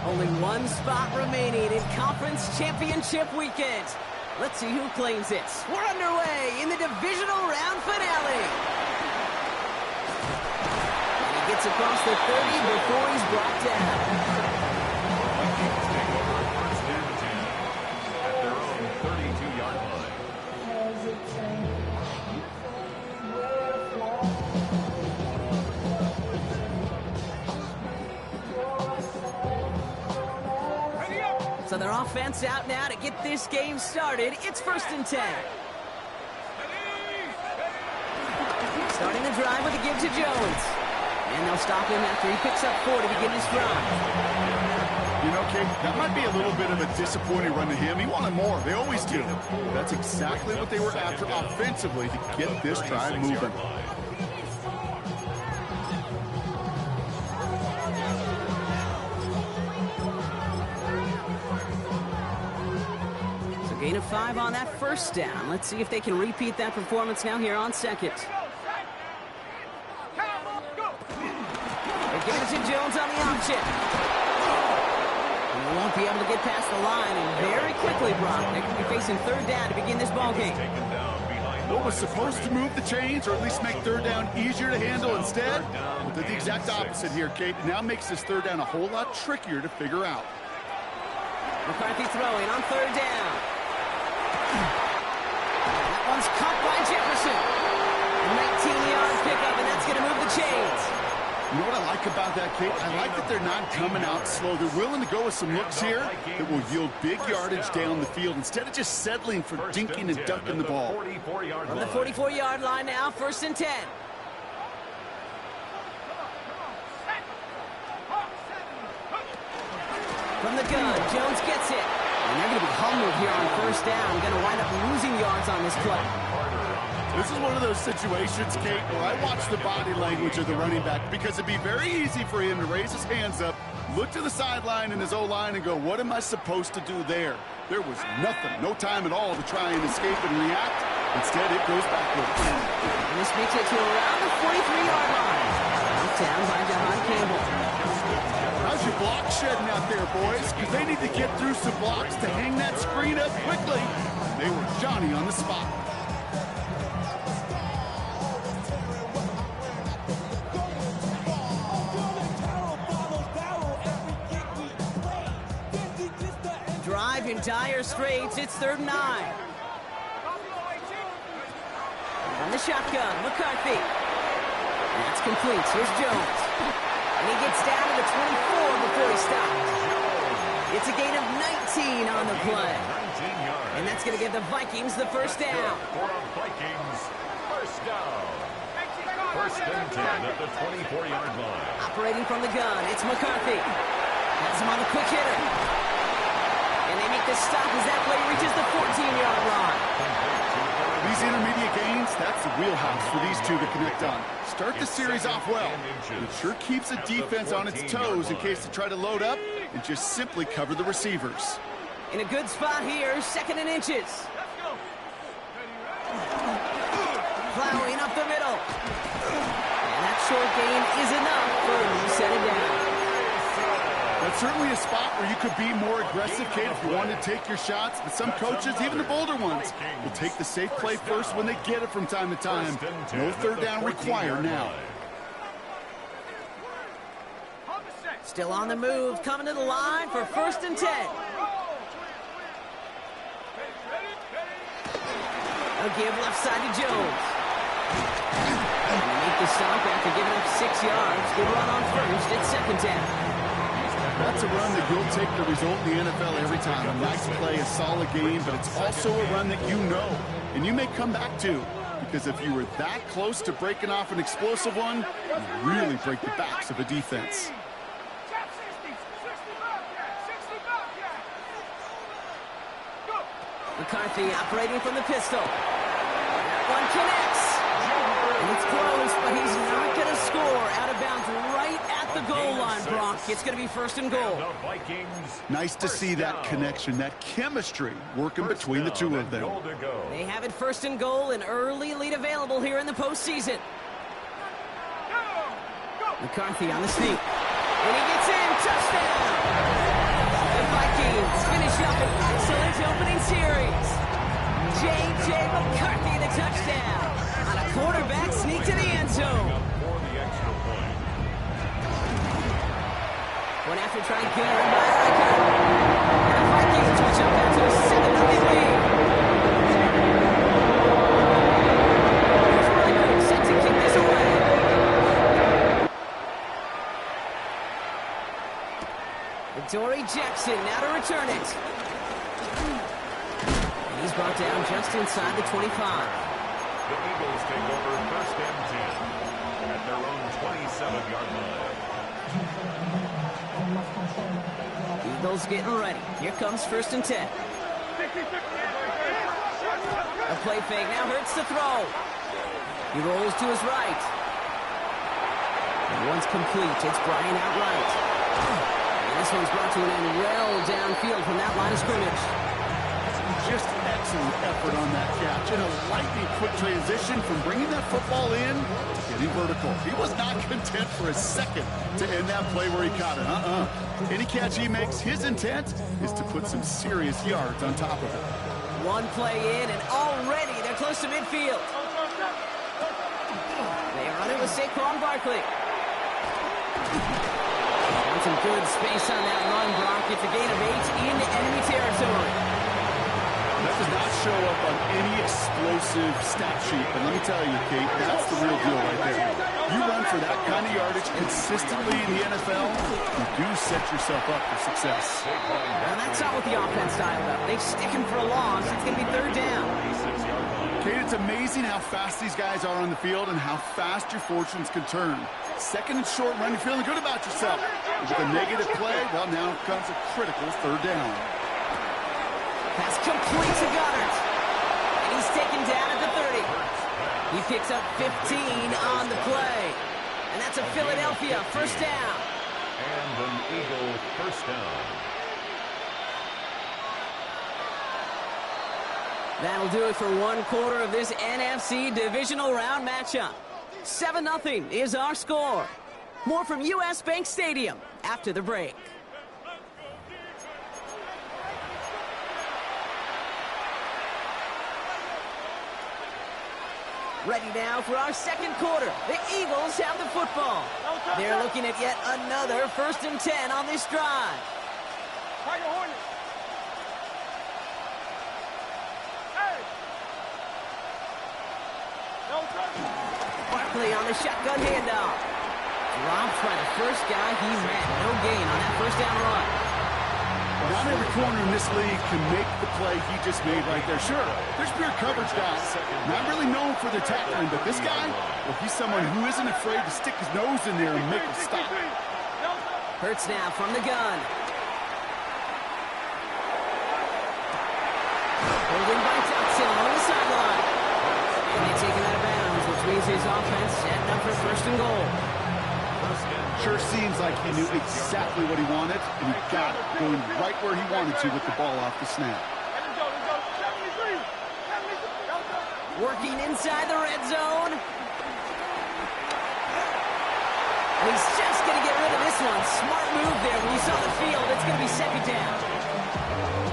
Only one spot remaining in Conference Championship Weekend. Let's see who claims it. We're underway in the divisional round finale. And he gets across the 30 before he's brought down. At their own 32-yard line. So their offense out now to get this game started. It's 1st and 10. Starting the drive with a give to Jones. And they'll stop him after he picks up 4 to begin his drive. You know, Kate, that might be a little bit of a disappointing run to him. He wanted more. They always do. That's exactly what they were after offensively to get this drive moving. Gain of 5 on that first down. Let's see if they can repeat that performance now here on second. They give it to Jones on the option. And they won't be able to get past the line, and very quickly, Brock, they could be facing 3rd down to begin this ballgame. What was supposed to move the chains, or at least make 3rd down easier to handle instead? Well, did the exact opposite here, Kate. It now makes this 3rd down a whole lot trickier to figure out. McCarthy throwing on 3rd down. That one's caught by Jefferson. A 19-yard pickup, and that's going to move the chains. You know what I like about that, Kate? I like that they're not coming out slow. They're willing to go with some looks here that will yield big yardage down the field instead of just settling for dinking and dunking the ball. From the 44-yard line now, 1st and 10. From the gun, Jones gets it. And they're going to be humbled here on 1st down. Going to wind up losing yards on this play. This is one of those situations, Kate, where I watch the body language of the running back because it'd be very easy for him to raise his hands up, look to the sideline in his O-line and go, what am I supposed to do there? There was nothing, no time at all to try and escape and react. Instead, it goes backwards. And this makes it to around the 43-yard line. Knocked down by Jahan Campbell. How's your block shedding out there, boys? Because they need to get through some blocks to hang that screen up quickly. They were Johnny on the spot. Drive in dire straits. It's 3rd and 9. On the shotgun, McCarthy. And that's complete. Here's Jones. And he gets down to the 24 before he stops. It's a gain of 19 on the play. And that's going to give the Vikings the 1st down. Vikings, 1st down. 1st and 10 at the 24-yard line. Operating from the gun, it's McCarthy. Has him on the quick hitter. And they make the stop as that play reaches the 14-yard line. These intermediate gains, that's the wheelhouse for these two to connect on. Start the series off well. It sure keeps the defense on its toes in case they try to load up and just simply cover the receivers. In a good spot here, 2nd and inches. Plowing up the middle. And that short gain is enough for him to set it down. That's certainly a spot where you could be more aggressive, Kate, if you wanted to take your shots. But some coaches, even the bolder ones, will take the safe play first when they get it from time to time. No 3rd down required now. Still on the move, coming to the line for 1st and 10. A give left side to Jones. And they make the stop after giving up 6 yards. Good run on 1st. It's 2nd down. That's a run that you'll take the result in the NFL every time. A nice play, a solid game, but it's also a run that you know, and you may come back to. Because if you were that close to breaking off an explosive one, you really break the backs of a defense. McCarthy operating from the pistol. That one connects. And it's close, but he's not going to score out of bounds right at at the goal line, Brock. It's going to be first and goal. The Vikings. Nice to see that connection, that chemistry working between the two of them. They have it first and goal, an early lead available here in the postseason. McCarthy on the sneak. And he gets in. Touchdown! The Vikings finish up an excellent opening series. J.J. McCarthy, the touchdown. On a quarterback sneak to the end zone. One after trying to kill him by Riker. And the Vikings switch up out to a 7-0 lead. Here's Riker set to kick this away. Dory Jackson now to return it. And he's brought down just inside the 25. The Eagles take over first and 10 at their own 27-yard line. Eagles getting ready. Here comes first and 10. A play fake now hurts the throw. He rolls to his right. And once complete, it's Brian outright. This one's brought to an end well downfield from that line of scrimmage. Just excellent effort on that catch. And a lightning quick transition from bringing that football in to getting vertical. He was not content for a second to end that play where he caught it. Any catch he makes, his intent is to put some serious yards on top of it. One play in, and already they're close to midfield. They run it with Saquon Barkley. Some good space on that run, Brock. It's a gain of 8 into enemy territory. That does not show up on any explosive stat sheet, but let me tell you, Kate, that's the real deal right there. You run for that kind of yardage consistently in the NFL, you do set yourself up for success. And that's not what the offense dialed up. They stick him for a loss. It's going to be third down. Kate, it's amazing how fast these guys are on the field and how fast your fortunes can turn. Second and short run, you're feeling good about yourself. With a negative play, well, now comes a critical third down. Pass complete to Goddard. And he's taken down at the 30. He picks up 15 on the play. And that's a Philadelphia first down. And an Eagle first down. That'll do it for one quarter of this NFC divisional round matchup. 7-0 is our score. More from U.S. Bank Stadium after the break. Ready now for our second quarter. The Eagles have the football. They're looking at yet another first and 10 on this drive. Barkley on the shotgun handoff. Dropped by the first guy he met. No gain on that first down run. Not every corner in this league can make the play he just made right there. Sure, there's pure coverage guys. Not really known for their tackling, but this guy, well, he's someone who isn't afraid to stick his nose in there and make a stop. Hurts now from the gun. Holding by Johnson on the sideline. And they take him out of bounds, which means his offense setting up for first and goal. Sure seems like he knew exactly what he wanted, and he got it going right where he wanted to with the ball off the snap. Working inside the red zone. He's just going to get rid of this one. Smart move there. When you saw the field, it's going to be second down.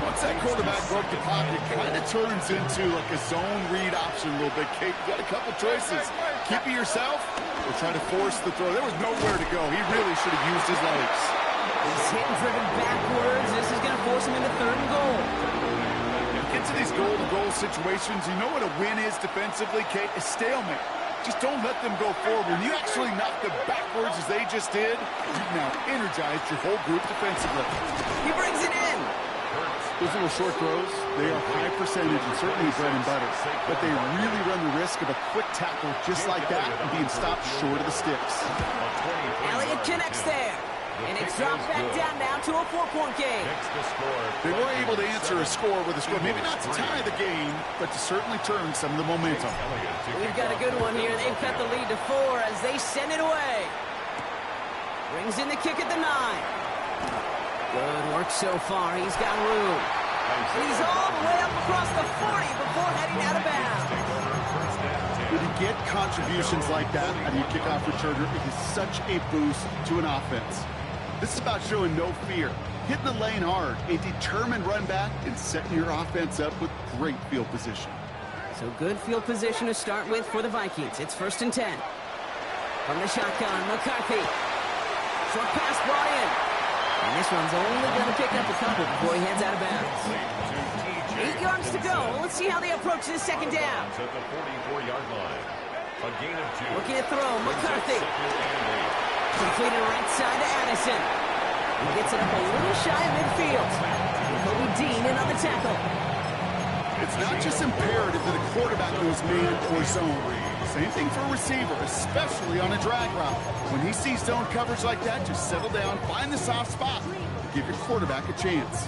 Once that quarterback broke the pocket, it kind of turns into like a zone read option a little bit. Kate, you got a couple choices. Keep it yourself or try to force the throw. There was nowhere to go. He really should have used his legs. He's hit and driven backwards. This is going to force him into third and goal. Get to these goal-to-goal situations. You know what a win is defensively, Kate? A stalemate. Just don't let them go forward. When you actually knock them backwards as they just did, you've now energized your whole group defensively. He brings it in. Those little short throws, they are high percentage and certainly bread and butter. But they really run the risk of a quick tackle just like that and being stopped short of the sticks. Elliott connects there. And it's dropped back down now to a 4-point game. They were able to answer a score with a score. Maybe not to tie the game, but to certainly turn some of the momentum. We've got a good one here. They've cut the lead to 4 as they send it away. Brings in the kick at the 9. Good work so far. He's got room. And he's all the way up across the 40 before heading out of bounds. When you get contributions like that out of your kickoff returner, it is such a boost to an offense. This is about showing no fear, hitting the lane hard, a determined run back, and setting your offense up with great field position. So good field position to start with for the Vikings. It's 1st and 10. From the shotgun, McCarthy. Short pass brought in. And this one's only going to pick up a couple before he heads out of bounds. 8 yards to go. Let's see how they approach this second down. At the 44-yard line. A gain of 2. Looking to throw, McCarthy. Completed right side to Addison. He gets it up a little shy of midfield. Kobe Dean in on the tackle. It's not just imperative that a quarterback goes man or zone. Same thing for a receiver, especially on a drag route. When he sees zone coverage like that, just settle down, find the soft spot, and give your quarterback a chance.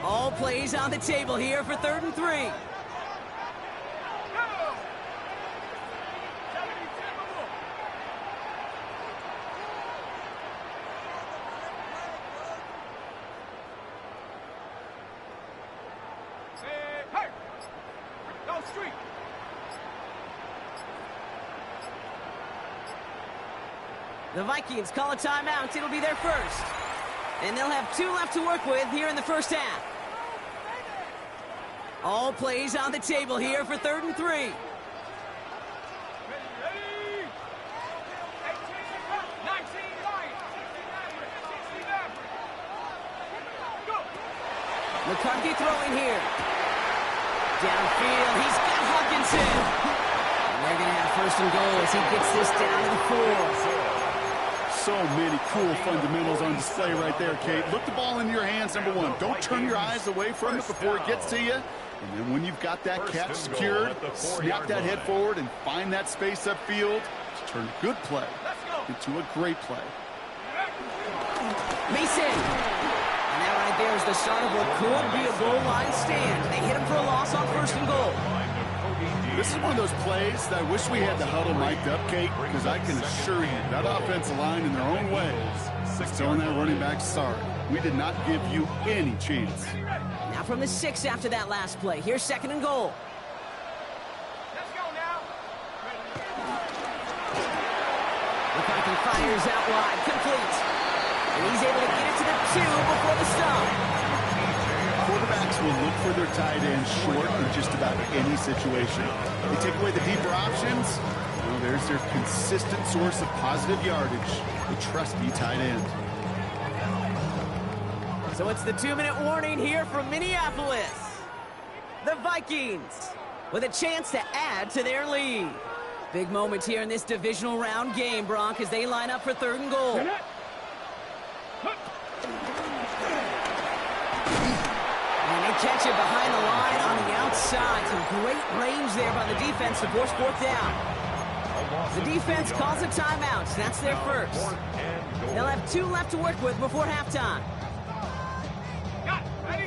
All plays on the table here for 3rd and 3. The Vikings call a timeout. It'll be their first. And they'll have 2 left to work with here in the first half. All plays on the table here for 3rd and 3. McCarthy throwing here. Downfield, he's got Hawkinson. And they're going to have 1st and goal as he gets this down to the 4. So many cool fundamentals on display right there, Kate. Look the ball into your hands, number 1. Don't turn your eyes away from it before it gets to you. And then when you've got that catch secured, snap that head forward and find that space upfield to turn a good play into a great play. Mason. And that right there is the start of what could be a goal line stand. They hit him for a loss on 1st and goal. This is one of those plays that I wish we had the huddle mic'd up, Kate, because I can assure you that offensive line in their own way is telling that running back, sorry, we did not give you any chance. Now from the 6 after that last play. Here's 2nd and goal. Let's go now. McCarthy fires out wide, complete. And he's able to get it to the 2 before the stop. Quarterbacks will look for their tight end short in just about any situation. They take away the deeper options. Well, there's their consistent source of positive yardage, the trusty tight end. So it's the 2-minute warning here from Minneapolis. The Vikings with a chance to add to their lead. Big moment here in this divisional round game, Bronk, as they line up for 3rd and goal. Catch it behind the line on the outside. Some great range there by the defense to force 4th down. The defense calls a timeout. That's their first. They'll have 2 left to work with before halftime.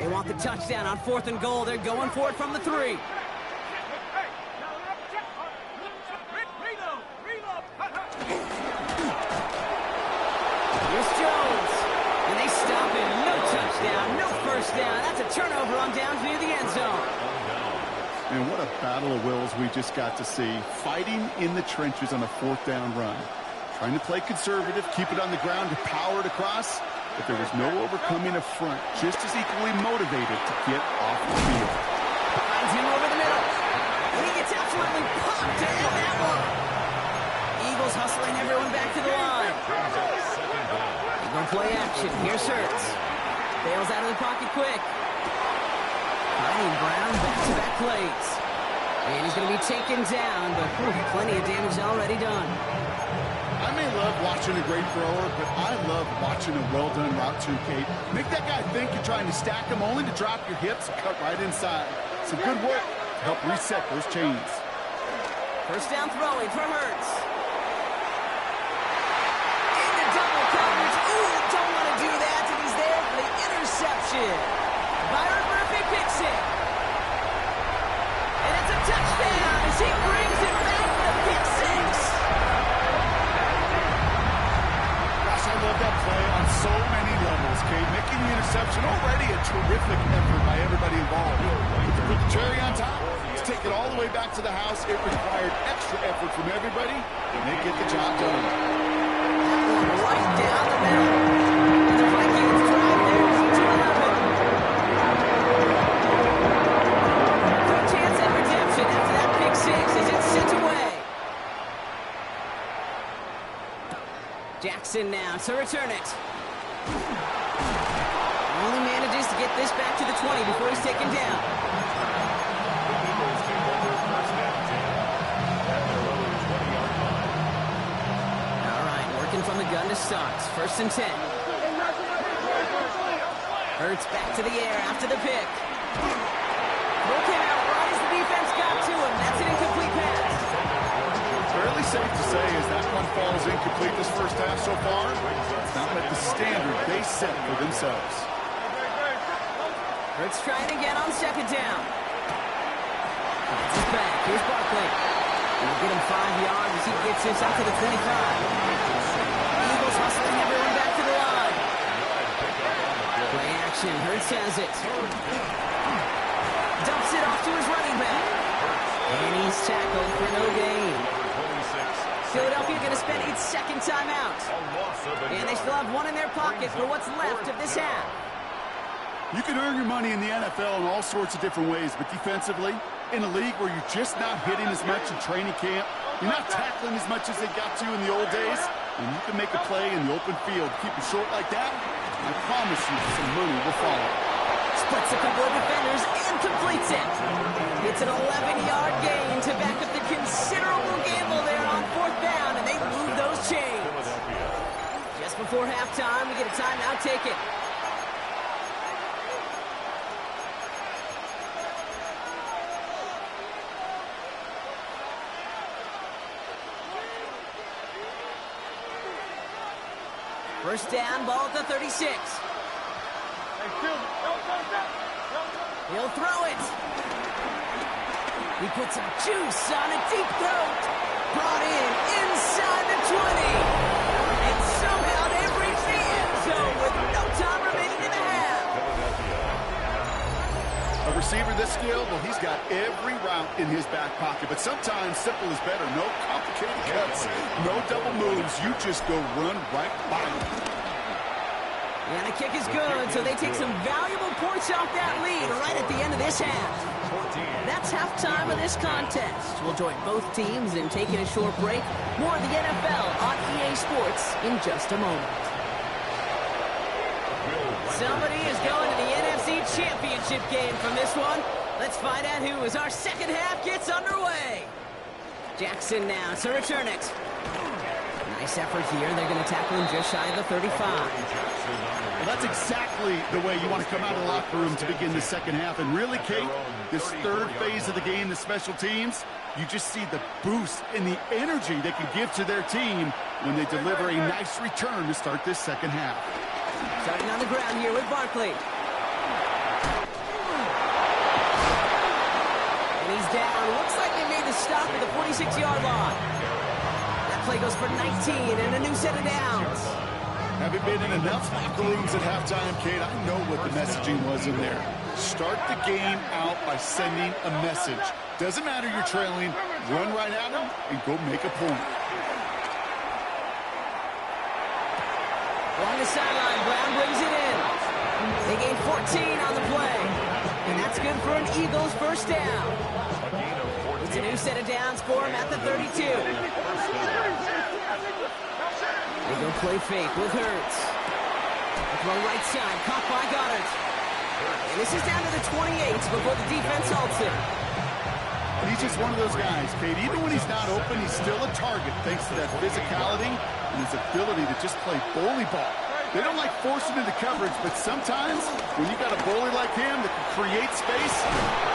They want the touchdown on 4th and goal. They're going for it from the 3. Here's Jones. And they stop it. No touchdown, no first down. That's a turnover on down near the end zone. And what a battle of wills we just got to see. Fighting in the trenches on a 4th down run. Trying to play conservative, keep it on the ground to power it across. But there was no overcoming a front. Just as equally motivated to get off the field. Finds him over the middle. And he gets absolutely popped to end that one. Eagles hustling everyone back to the line. They're going to play action. Here's Hurts. Bails out of the pocket quick. Finding Brown back-to-back plays. And he's going to be taken down, but plenty of damage already done. I may love watching a great thrower, but I love watching a well-done route too, Kate. Make that guy think you're trying to stack him only to drop your hips and cut right inside. Some good work to help reset those chains. First down throwing for Hurts. Into double coverage. Ooh, don't want to do that, and he's there for the interception. Byron Murphy picks it. And it's a touchdown as he brings it back for the pick 6. Kate. Making the interception, already a terrific effort by everybody involved. To put the cherry on top, to take it all the way back to the house, it required extra effort from everybody, and they get the job done. Right down the middle. The Vikings drive there to 11. No chance at redemption after that pick six as it's sent away. Jackson now to return it. Only manages to get this back to the 20 before he's taken down. The Eagles take over first and 10 at their own 20-yard line. All right, working from the gun to start. First and 10. Hurts back to the air after the pick. Look out, right as the defense got to him. That's an incomplete pass. Fairly safe to say as that one falls incomplete this first half so far, it's not met the standard they set for themselves. Hurts trying again on second down. It's his back. Here's Barkley. He'll get him 5 yards as he gets this up to the 25. Eagles hustling everyone back to the line. Play action. Hurts has it. Dumps it off to his running back. And he's tackled for no gain. Philadelphia going to spend its second timeout. And they still have one in their pocket for what's left of this half. You can earn your money in the NFL in all sorts of different ways, but defensively, in a league where you're just not hitting as much in training camp, you're not tackling as much as they got to in the old days, and you can make a play in the open field, keep it short like that, I promise you some money will follow. Splits a couple of defenders and completes it. It's an 11-yard gain to back up the considerable gamble there on fourth down, and they move those chains. Just before halftime, we get a timeout taken. First down, ball at the 36. He'll throw it. He puts some juice on a deep throat. Brought in inside the 20. And somehow they reach the end zone with no time remaining in the half. A receiver this skilled, well, he's got every route in his back pocket, but sometimes simple is better. No complicated cuts, no double moves. You just go run right by him. And the kick is good, so they take some valuable points off that lead right at the end of this half. That's halftime of this contest. We'll join both teams in taking a short break. More of the NFL on EA Sports in just a moment. Somebody is going to the NFC Championship game from this one. Let's find out who as our second half gets underway. Jackson now to return it. Nice effort here. They're going to tackle him just shy of the 35. Well, that's exactly the way you want to come out of the locker room to begin the second half. And really, Kate, this third phase of the game, the special teams, you just see the boost and the energy they can give to their team when they deliver a nice return to start this second half. Starting on the ground here with Barkley. And he's down. Looks like they made the stop at the 46-yard line. That play goes for 19 and a new set of downs. Having been in enough locker rooms at halftime, Kate, I know what the messaging was in there. Start the game out by sending a message. Doesn't matter you're trailing, run right at them and go make a point. Along the sideline, Brown brings it in. They gain 14 on the play. And that's good for an Eagles first down. It's a new set of downs for him at the 32. They go play fake with Hurts. Throw right side, caught by Goddard. And this is down to the 28 before the defense halts him. And he's just one of those guys, Kate. Even when he's not open, he's still a target thanks to that physicality and his ability to just play bully ball. They don't like forcing into coverage, but sometimes when you got a bully like him that can create space,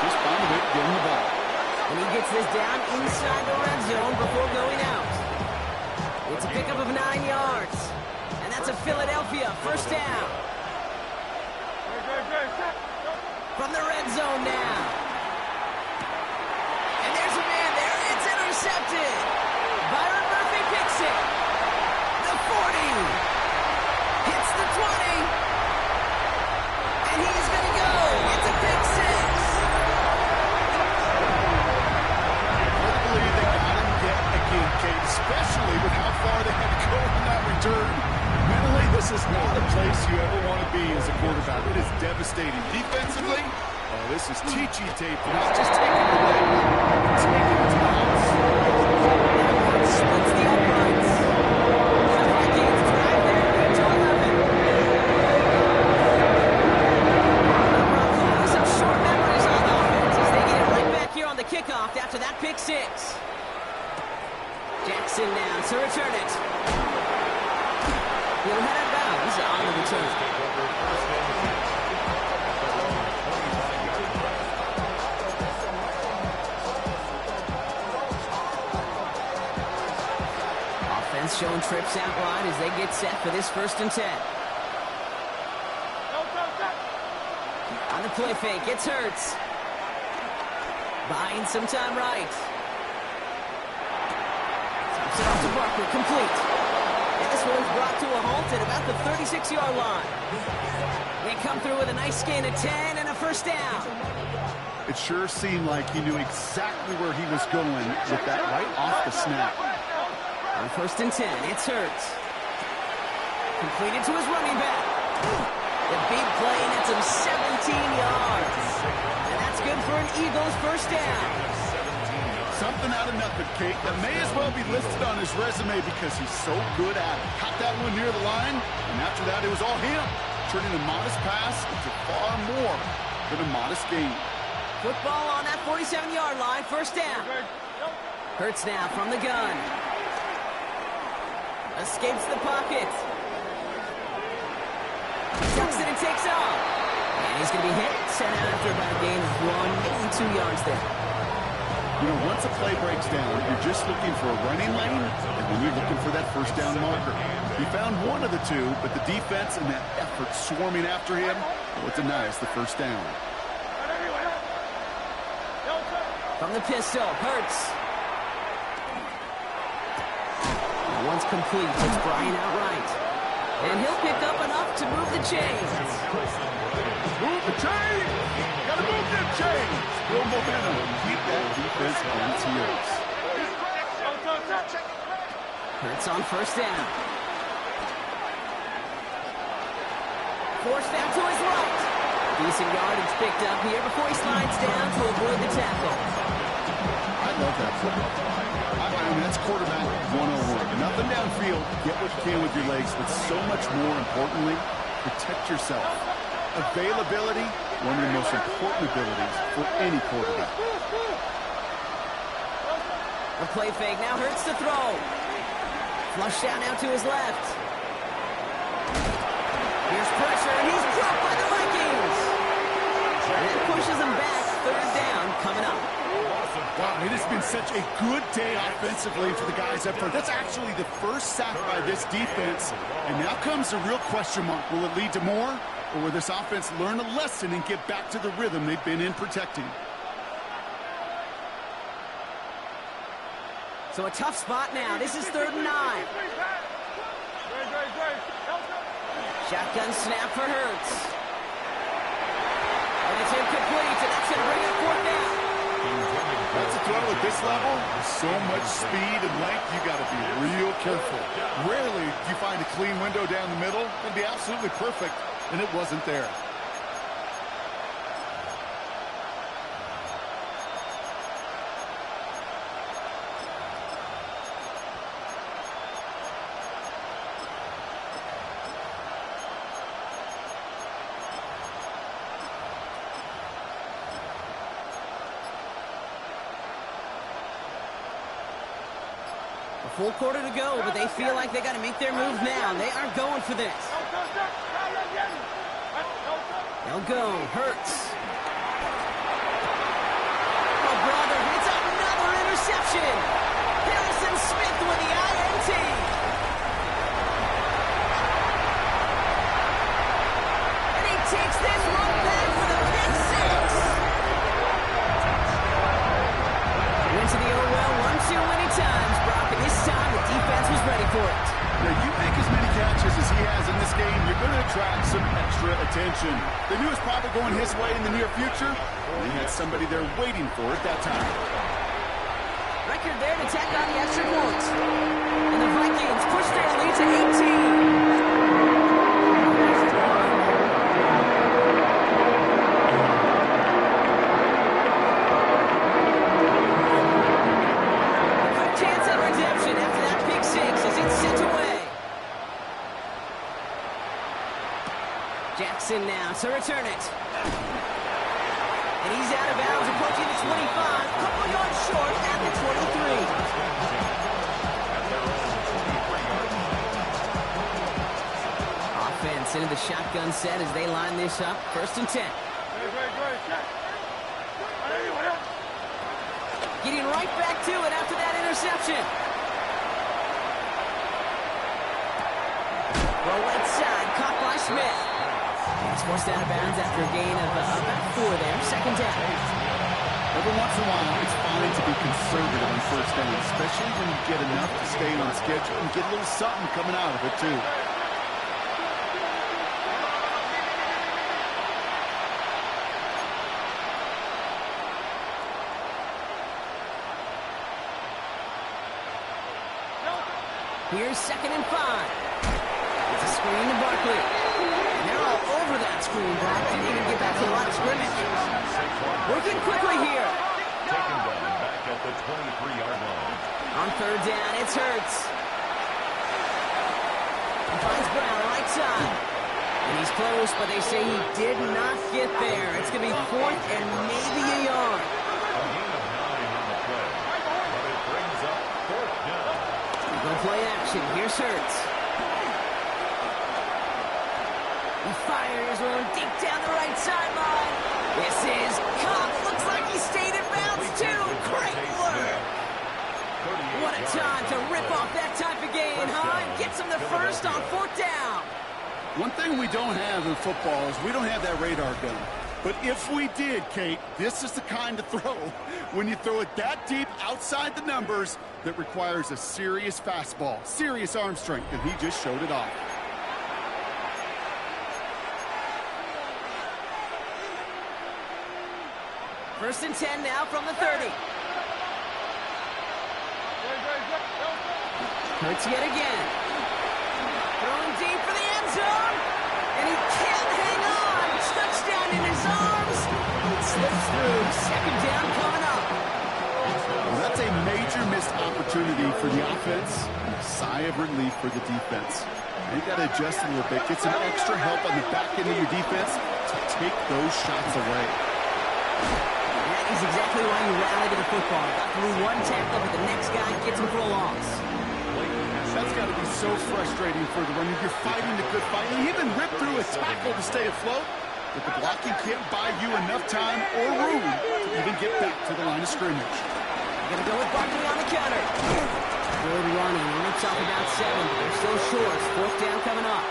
just find a way to get him the ball. And he gets this down inside the red zone before going out. It's a pickup of 9 yards. And that's a Philadelphia first down. From the red zone now. And there's a man there. It's intercepted. Byron Murphy picks it. The 40. Hits the 20. This is not a place you ever want to be as a quarterback. It is devastating. Defensively, oh, this is teachy tape. Not just taking it away, taking its bounce. Splits the uprights. The Vikings drive their lead to 11. Some short memories on offense as they get it right back here on the kickoff after that pick six. Jackson now to return it. He'll head out of bounds on the return. Offense showing trips out wide as they get set for this 1st and 10. On the play fake, it's Hurts. Buying some time right. Tops it off to Barker, complete. And this one's brought to a halt at about the 36-yard line. They come through with a nice gain of 10 and a 1st down. It sure seemed like he knew exactly where he was going with that right off the snap. On 1st and 10, it's Hurts. Completed to his running back. The big play nets him 17 yards. And that's good for an Eagles 1st down. Something out of nothing, Kate, that may as well be listed on his resume because he's so good at it. Caught that one near the line, and after that, it was all him. Turning a modest pass into far more than a modest gain. Football on that 47-yard line, 1st down. Hurts now from the gun. Escapes the pocket. Tucks it and takes off. And he's going to be hit, sent out after about a gain of 1, maybe 2 yards there. You know, once a play breaks down, you're just looking for a running lane, and then you're looking for that 1st down marker. He found one of the two, but the defense and that effort swarming after him will deny us the 1st down. From the pistol, Hurts. Once complete, it's Brian outright. And he'll pick up enough to move the chains. Move the chains! Gotta move them chains! Build momentum. Keep that defense on its heels. Hurts on 1st down. Forced out to his right. Decent yardage picked up here before he slides down to avoid the tackle. I love that play. I mean, that's quarterback 101. Nothing downfield. Get what you can with your legs, but so much more importantly, protect yourself. Availability, one of the most important abilities for any quarterback. A play fake now Hurts to throw. Flushed out now to his left. Here's pressure, and he's dropped by the Vikings. And that pushes him back. 3rd down coming up. Wow, it has been such a good day offensively for the guys up front. That's actually the 1st sack by this defense. And now comes the real question mark. Will it lead to more? Or will this offense learn a lesson and get back to the rhythm they've been in protecting? So a tough spot now. This is 3rd and 9. Shotgun snap for Hurts. And it's incomplete, and that's going to bring up 4th down. That's a throw at this level. With so much speed and length, you got to be real careful. Rarely do you find a clean window down the middle. It'd be absolutely perfect, and it wasn't there. A full quarter to go, but they feel like they got to make their move now. They aren't going for this. They'll go. Hurts. Oh, brother, it's another interception. Harrison Smith with the INT. And he takes this one back for the pick six. Went to the old well one too many times, Brock, and this time the defense was ready for it. Now, you make as many catches as he has in this game, you're going to attract some extra attention. They knew it was probably going his way in the near future, and they had somebody there waiting for it that time. Record there to tack on the extra points. And the Vikings push their lead to 18. Jackson now to return it. And he's out of bounds, approaching the 25. Couple yards short at the 23. Offense into the shotgun set as they line this up. 1st and 10. Getting right back to it after that interception. Well, right side, caught by Smith. He's forced out of bounds after a gain of about 4 there. 2nd down. Every once in a while, it's fine to be conservative on 1st down, especially when you get enough to stay on schedule and get a little something coming out of it, too. Here's 2nd and 5. It's a screen to Barkley. And they're all over that screen, Brock. Didn't even get back to the line of scrimmage. Working quickly here. Taken down back at the 23-yard line. On 3rd down, it's Hurts. He finds Brown right side. And he's close, but they say he did not get there. It's going to be 4th and maybe a yard. A gain of 9 on the play, but it brings up 4th down. Go play action. Here's Hurts. He fires one deep down the right sideline. This is Cobb. Looks like he stayed in bounds, too. Great work. What a time to rip off that type of gain, huh? And gets him the first on 4th down. One thing we don't have in football is we don't have that radar gun. But if we did, Kate, this is the kind of throw, when you throw it that deep outside the numbers, that requires a serious fastball, serious arm strength, and he just showed it off. First and 10 now from the 30. Hurts yet again. Throwing deep for the end zone. And he can't hang on. Touchdown in his arms. It slips through. 2nd down coming up. Well, that's a major missed opportunity for the offense and a sigh of relief for the defense. They got to adjust a little bit, get some extra help on the back end of your defense to take those shots away. That is exactly why you rally to the football. Got through one tackle, but the next guy gets him for a loss. That's got to be so frustrating for the runner. You're fighting the good fight. You even rip through a tackle to stay afloat, but the blocking can't buy you enough time or room to even get back to the line of scrimmage. Gonna go with Barkley on the counter. Good running. Looks off about 7, but they're still short. 4th down coming up.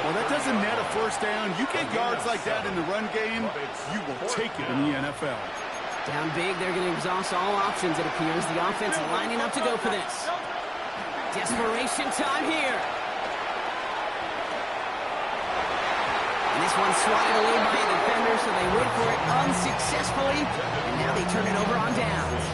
Well, that doesn't net a 1st down. You get yards like that in the run game, you will take it in the NFL. Down big, they're going to exhaust all options, it appears. The offense lining up to go for this. Desperation time here. And this one's swatted away by a defender, so they wait for it unsuccessfully. And now they turn it over on downs.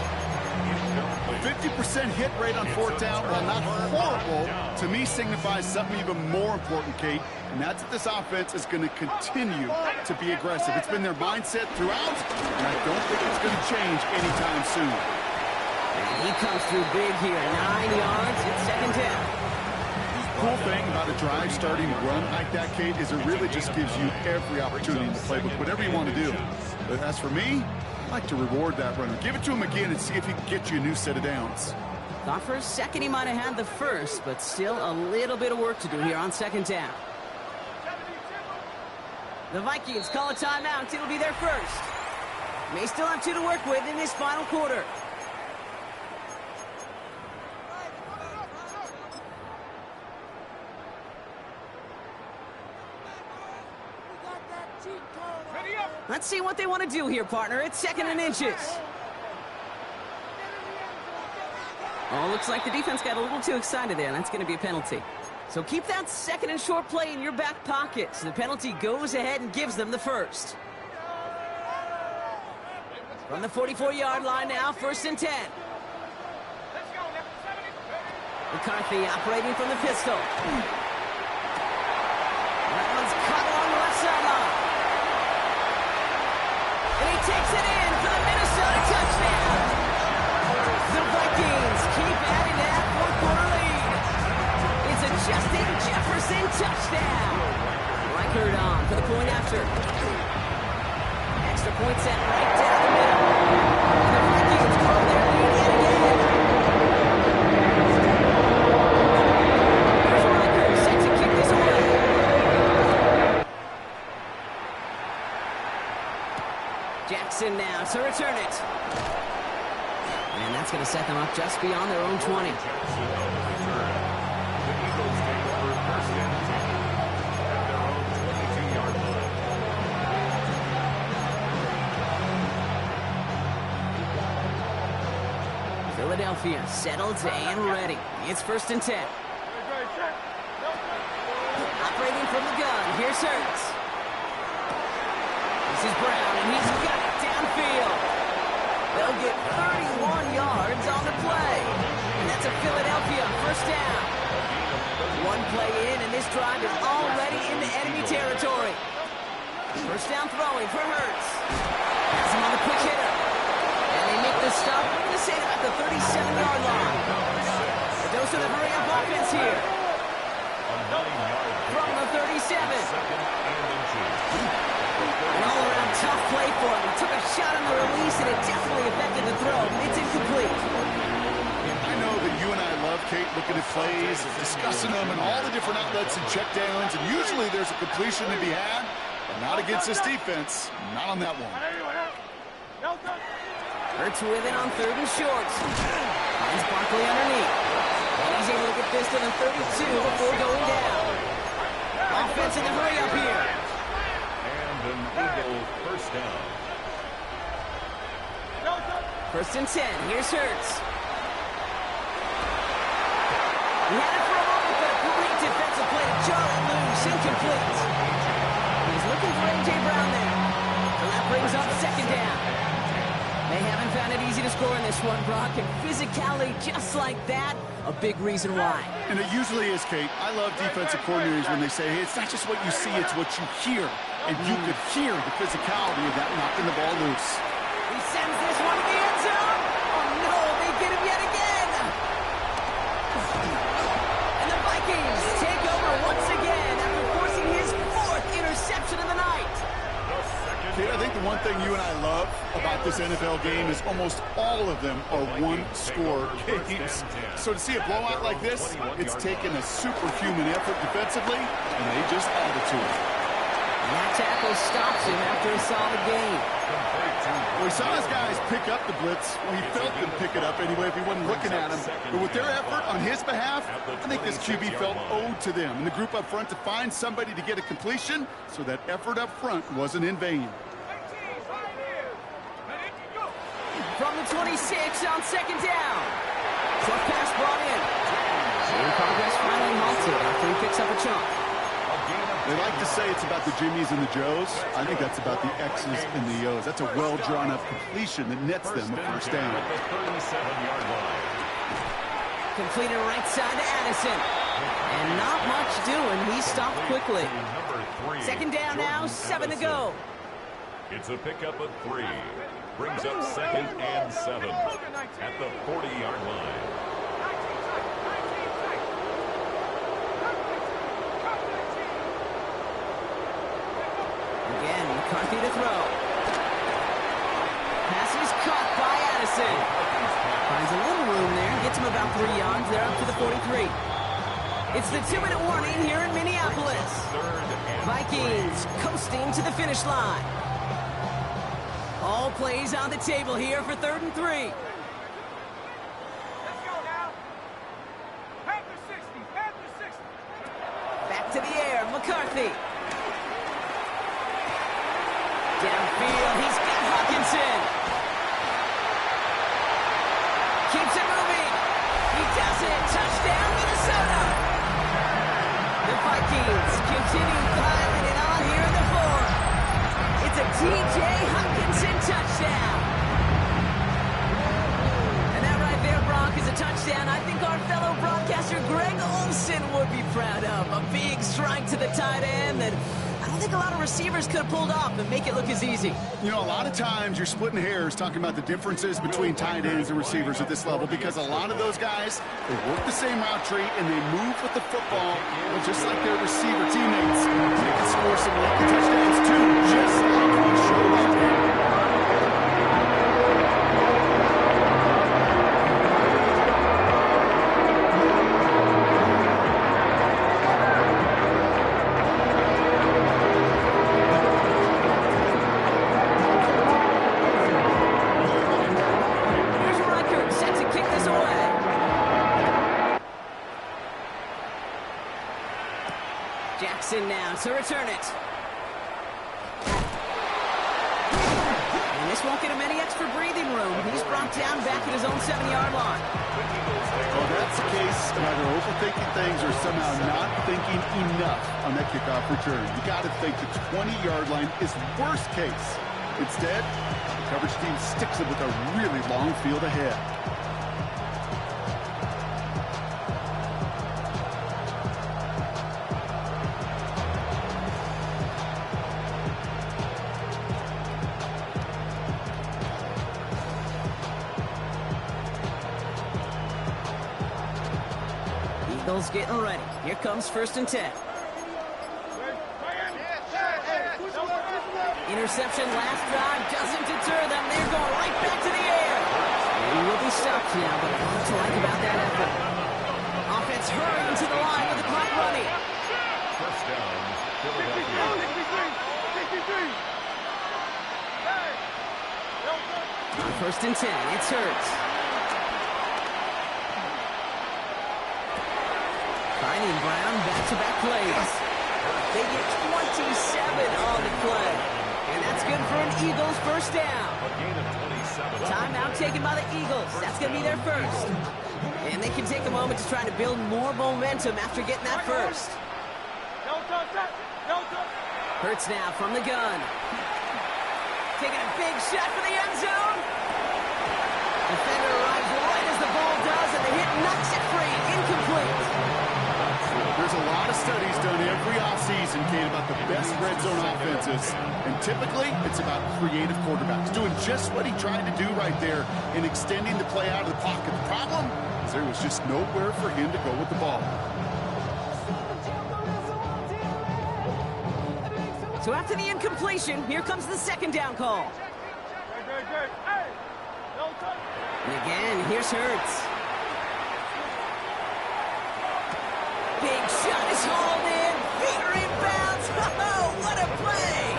50% hit rate on 4th down, while not horrible, to me signifies something even more important, Kate, and that's that this offense is going to continue to be aggressive. It's been their mindset throughout, and I don't think it's going to change anytime soon. And he comes through big here. 9 yards, it's 2nd down. The cool thing about a drive starting run like that, Kate, is it really just gives you every opportunity in the playbook, whatever you want to do. But as for me, I like to reward that runner. Give it to him again and see if he can get you a new set of downs. Thought for a second he might have had the first, but still a little bit of work to do here on 2nd down. The Vikings call a timeout. It'll be their first. May still have 2 to work with in this final quarter. Let's see what they want to do here, partner. It's 2nd and inches. Oh, looks like the defense got a little too excited there. That's going to be a penalty. So keep that 2nd and short play in your back pocket. So the penalty goes ahead and gives them the first. From the 44-yard line now, 1st and 10. McCarthy operating from the pistol. That one's caught along the left sideline. And he takes it in for the Minnesota touchdown. The Vikings keep adding to that 4th quarter lead. It's a Justin Jefferson touchdown. Like Eckert on for the point after. Extra point set right down the middle. And the Vikings grow their lead yet again. Here's Riker set to kick this away. Jackson now to return it. And that's going to set them up just beyond their own 20. Jackson on the return. The Eagles take over first and 10 at their own 22-yard line. Philadelphia settled and ready. It's first and 10. Operating from the gun. Here's Hurts. This is Brown, and he's got it downfield. They'll get 31 yards on the play. And that's a Philadelphia first down. One play in, and this drive is already into enemy territory. First down throwing for Hurts. Has him on the quick hitter. And they make the stop, I'm going to say at the 37-yard line. A dose of the hurry-up offense here. From the 37. An all-around tough play for him. He took a shot on the release, and it definitely affected the throw. It's incomplete. I know that you and I love, Kate, looking at plays, discussing them, and all the different outlets and checkdowns, and usually there's a completion to be had, but not against this defense. Not on that one. Hurts with it on third and short. Finds Barkley underneath. And he's able to get this to the 32 before going down. Offense in the hurry-up here. And an Eagle first down. First and 10. Here's Hurts. He had it for a moment, but a great defensive play to Charlie loose. Incomplete. He's looking for A.J. Brown there. So that brings up second down. They haven't found it easy to score in this one, Brock, and physicality just like that, a big reason why. And it usually is, Kate. I love defensive coordinators when they say, hey, it's not just what you see, it's what you hear. And you could hear the physicality of that knocking the ball loose. He sends this one to the end zone. Oh, no, they get him yet again. And the Vikings take over once again after forcing his fourth interception of the night. Kate, I think the one thing you and I love about this NFL game is almost all of them are one-score games. So to see a blowout like this, it's taken a superhuman effort defensively, and they just added to it. And that tackle stops him after a solid game. Well, he saw his guys pick up the blitz. Well, he felt them pick it up anyway if he wasn't looking at him. But with their effort on his behalf, I think this QB felt owed to them. And the group up front to find somebody to get a completion, so that effort up front wasn't in vain. From the 26 on second down. Short pass brought in. And progress finally halted after he picks up a chunk. They like to say it's about the Jimmies and the Joes. I think that's about the X's and the O's. That's a well-drawn-up completion that nets them a first down. At the 37-yard line. Completed right side to Addison. And not much doing. He stopped quickly. Second down now, 7 to go. It's a pickup of 3. Brings up second and 7 at the 40-yard line. Again, McCarthy to throw. Pass is caught by Addison. Finds a little room there. Gets him about 3 yards. They're up to the 43. It's the 2-minute warning here in Minneapolis. Vikings coasting to the finish line. All plays on the table here for 3rd and 3. Let's go now. Panther 60, Panther 60. Back to the air, McCarthy. Downfield, he's got Hawkinson. Keeps it moving. He does it. Touchdown, Minnesota. The Vikings continue piling it on here in the 4th. It's a T.J. Hawkinson touchdown. And that right there, Brock, is a a touchdown I think our fellow broadcaster Greg Olsen would be proud of. A big strike to the tight end that I don't think a lot of receivers could have pulled off and make it look as easy. You know, a lot of times you're splitting hairs talking about the differences between tight ends and receivers at this level because a lot of those guys, they work the same route tree and they move with the football, but just like their receiver teammates, they can score some lucky touchdowns too, just like we showed up here. Jackson now to return it. And this won't get him any extra breathing room. He's brought down back at his own 7-yard line. Well, that's the case of either overthinking things or somehow not thinking enough on that kickoff return. You got to think the 20-yard line is worst case. Instead, the coverage team sticks it with a really long field ahead. Eagles getting ready. Here comes 1st and 10. Interception last drive doesn't deter them. They're going right back to the air. He will be stopped now, but what to like about that effort? Offense hurrying to the line with the clock running. First down, Philadelphia. 1st and 10. It's Hurts. Finding Brown, back-to-back plays. They get 27 on the play. And that's good for an Eagles first down. A gain of 27. Timeout taken by the Eagles. That's going to be their first. And they can take a moment to try to build more momentum after getting that first. Hurts now from the gun. Taking a big shot for the end zone. Defender arrives right as the ball does, and the hit knocks it free. Incomplete. There's a lot of studies done every offseason, Kate, about the best red zone offenses. And typically, it's about creative quarterbacks doing just what he tried to do right there in extending the play out of the pocket. The problem is there was just nowhere for him to go with the ball. So after the incompletion, here comes the 2nd down call. And again, here's Hurts. Big shot is hauled in. Finger inbounds. Oh, what a play.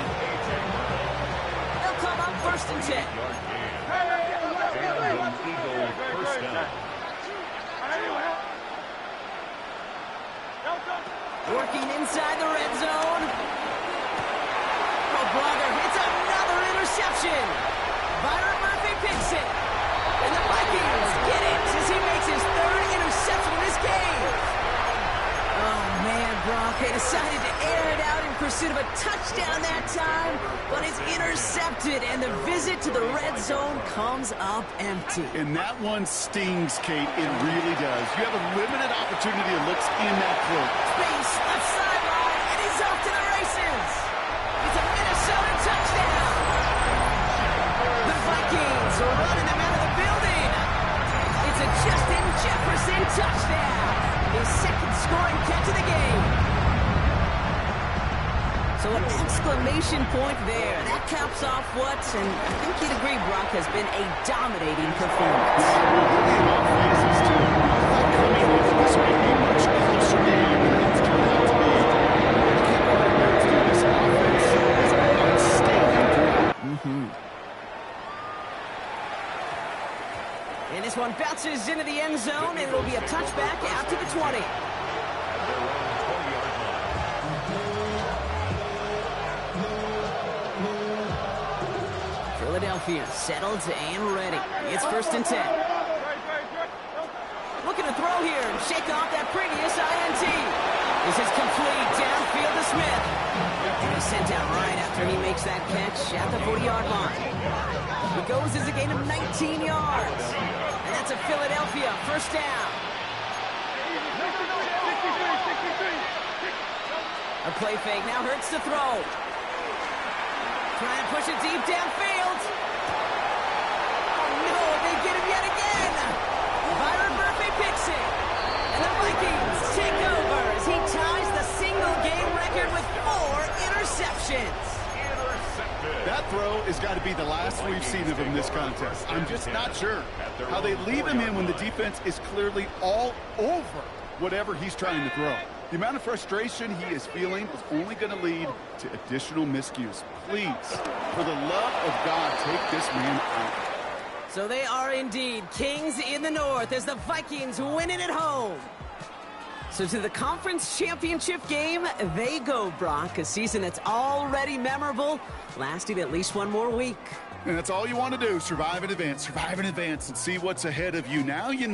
They'll come up 1st and 10. Eagle first down. Working inside the red zone. Oh, brother, it's another interception. Byron Murphy picks it. And the Vikings get it as he makes his 3rd interception in this game. Oh, man, Brock, they decided to air it out in pursuit of a touchdown that time, but it's intercepted, and the visit to the red zone comes up empty. And that one stings, Kate. It really does. You have a limited opportunity that looks in that clip. Space, left sideline, and he's off to the races. It's a Minnesota touchdown. The Vikings are running them out of the building. It's a Justin Jefferson touchdown. His 2nd scoring catch of the game. So an exclamation point there. That caps off what, and I think you'd agree, Brock, has been a dominating performance. Phases too. Coming off this might be a much closer game than it's turned out to be. I can't remember to this offense is outstanding. And this one bounces into the end zone, and it'll be a touchback out to the 20. At their own 20-yard line. Philadelphia settled and ready. It's 1st and 10. Looking to throw here and shake off that previous INT. This is complete downfield to Smith. And he's sent out right after he makes that catch at the 40-yard line. It goes as a gain of 19 yards. And that's a Philadelphia first down. A play fake, now Hurts to throw. Trying to push it deep downfield. Oh no, they get him yet again. Byron Murphy picks it. And the Vikings take over as he ties the single-game record with 4 interceptions. That throw has got to be the last we've seen of him this contest. I'm just not sure how they leave him in when the defense is clearly all over whatever he's trying to throw. The amount of frustration he is feeling is only going to lead to additional miscues. Please, for the love of God, take this man out. So they are indeed kings in the north as the Vikings win it at home. So to the conference championship game, they go, Brock. A season that's already memorable, lasting at least one more week. And that's all you want to do, survive in advance, and see what's ahead of you. Now you